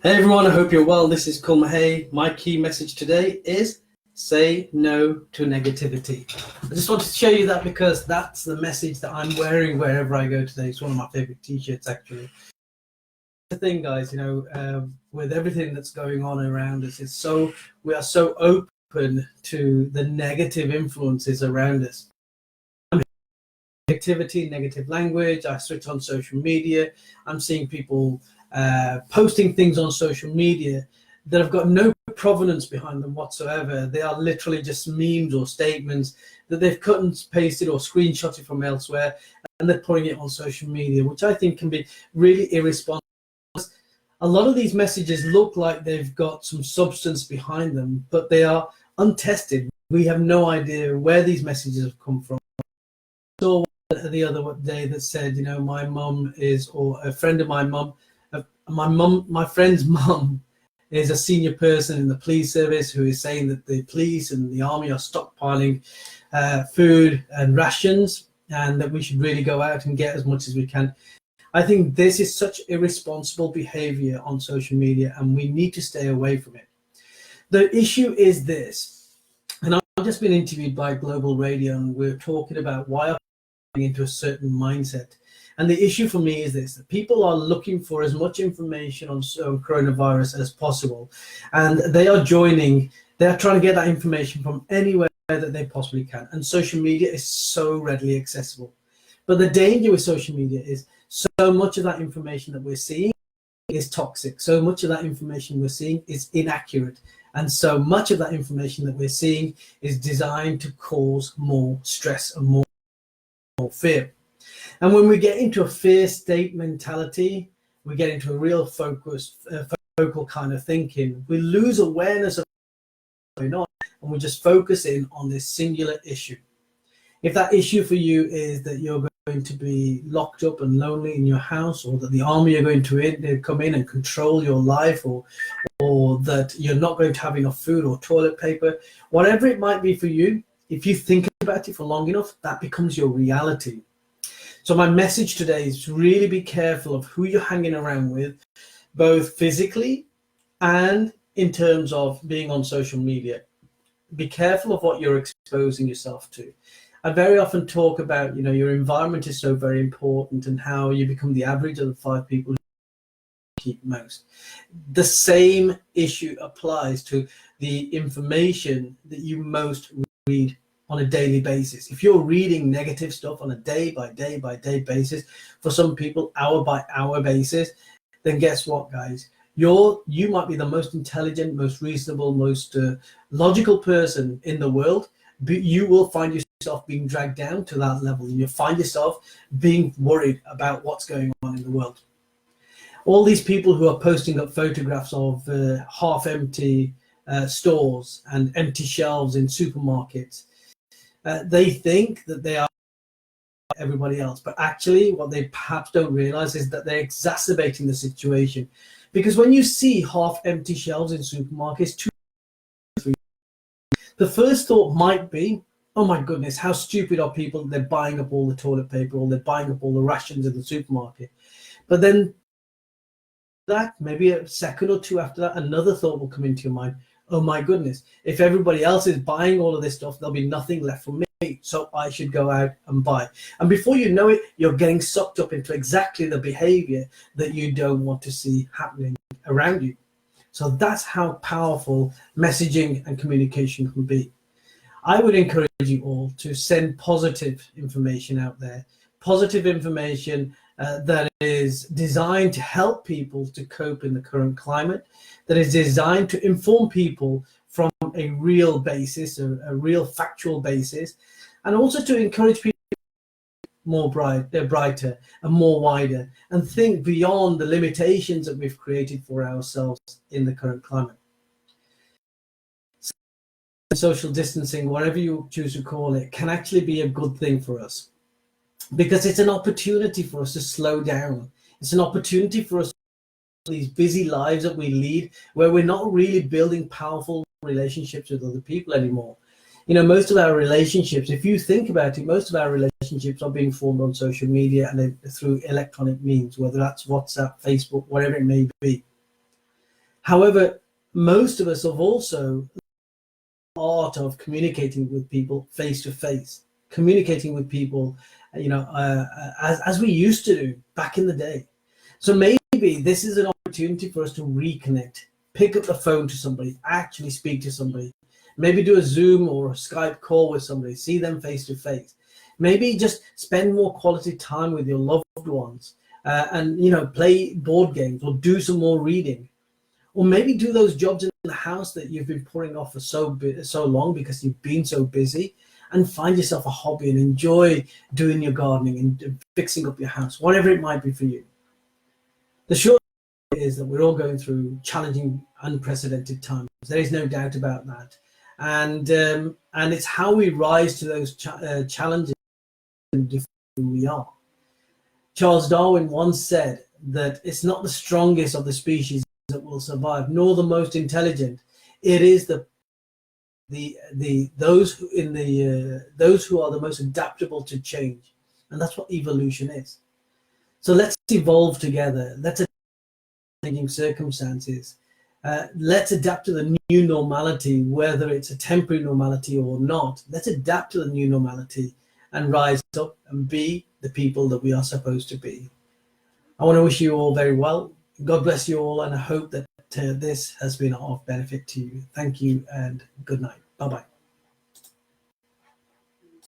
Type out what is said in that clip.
Hey everyone, I hope you're well. This is Kulma. Hey, my key message today is say no to negativity. I just wanted to show you that because that's the message that I'm wearing wherever I go today. It's one of my favorite t-shirts actually. The thing, guys, with everything that's going on around us, we are so open to the negative influences around us. Negativity, negative language. I switch on social media. I'm seeing people posting things on social media that have got no provenance behind them whatsoever. They are literally just memes or statements that they've cut and pasted or screenshotted from elsewhere, and they're putting it on social media, which I think can be really irresponsible. A lot of these messages look like they've got some substance behind them, but they are untested. We have no idea where these messages have come from. So the other day that said, my mum is, or a friend of my friend's mum is a senior person in the police service who is saying that the police and the army are stockpiling food and rations, and that we should really go out and get as much as we can. I think this is such irresponsible behavior on social media, and we need to stay away from it. The issue is this, and I've just been interviewed by Global Radio, and we're talking about why are into a certain mindset. And the issue for me is this, that people are looking for as much information on coronavirus as possible. And they are trying to get that information from anywhere that they possibly can. And social media is so readily accessible. But the danger with social media is so much of that information that we're seeing is toxic. So much of that information we're seeing is inaccurate. And so much of that information that we're seeing is designed to cause more stress and more fear. And when we get into a fear state mentality, we get into a real focal kind of thinking. We lose awareness of what's going on, and we just focus in on this singular issue. If that issue for you is that you're going to be locked up and lonely in your house, or that the army are going to come in and control your life, or that you're not going to have enough food or toilet paper, whatever it might be for you, if you think about it for long enough, that becomes your reality. So my message today is to really be careful of who you're hanging around with, both physically and in terms of being on social media. Be careful of what you're exposing yourself to. I very often talk about, your environment is so very important, and how you become the average of the 5 people who keep most. The same issue applies to the information that you most read on a daily basis. If you're reading negative stuff on a day by day basis, for some people hour by hour basis, then guess what, guys? You might be the most intelligent, most reasonable, most logical person in the world, but you will find yourself being dragged down to that level, and you'll find yourself being worried about what's going on in the world. All these people who are posting up photographs of half-empty stores and empty shelves in supermarkets, they think that they are everybody else, but actually what they perhaps don't realize is that they're exacerbating the situation. Because when you see half-empty shelves in supermarkets, the first thought might be, oh my goodness, how stupid are people? They're buying up all the toilet paper, or they're buying up all the rations in the supermarket. But then that, maybe a second or two after that, another thought will come into your mind. Oh my goodness, if everybody else is buying all of this stuff, there'll be nothing left for me, so I should go out and buy. And before you know it, you're getting sucked up into exactly the behavior that you don't want to see happening around you. So that's how powerful messaging and communication can be. I would encourage you all to send positive information out there, positive information that is designed to help people to cope in the current climate, that is designed to inform people from a real basis, a real factual basis, and also to encourage people brighter and more wider, and think beyond the limitations that we've created for ourselves in the current climate. Social distancing, whatever you choose to call it, can actually be a good thing for us, because it's an opportunity for us to slow down. It's an opportunity for us, these busy lives that we lead, where we're not really building powerful relationships with other people anymore. Most of our relationships, if you think about it, most of our relationships are being formed on social media and through electronic means, whether that's WhatsApp, Facebook, whatever it may be. However, most of us have also art of communicating with people face to face, communicating with people, as we used to do back in the day. So maybe this is an opportunity for us to reconnect, pick up the phone to somebody, actually speak to somebody, maybe do a Zoom or a Skype call with somebody, see them face to face. Maybe just spend more quality time with your loved ones, and play board games or do some more reading, or maybe do those jobs in the house that you've been putting off for so long because you've been so busy, and find yourself a hobby and enjoy doing your gardening and fixing up your house, whatever it might be for you. The short is that we're all going through challenging, unprecedented times. There is no doubt about that, and it's how we rise to those challenges and define who we are. Charles Darwin once said that it's not the strongest of the species that will survive, nor the most intelligent. It is those who are the most adaptable to change, and that's what evolution is. So let's evolve together. Let's adapt to changing circumstances. Let's adapt to the new normality, whether it's a temporary normality or not. Let's adapt to the new normality and rise up and be the people that we are supposed to be. I want to wish you all very well. God bless you all, and I hope that this has been of benefit to you. Thank you and good night. Bye-bye.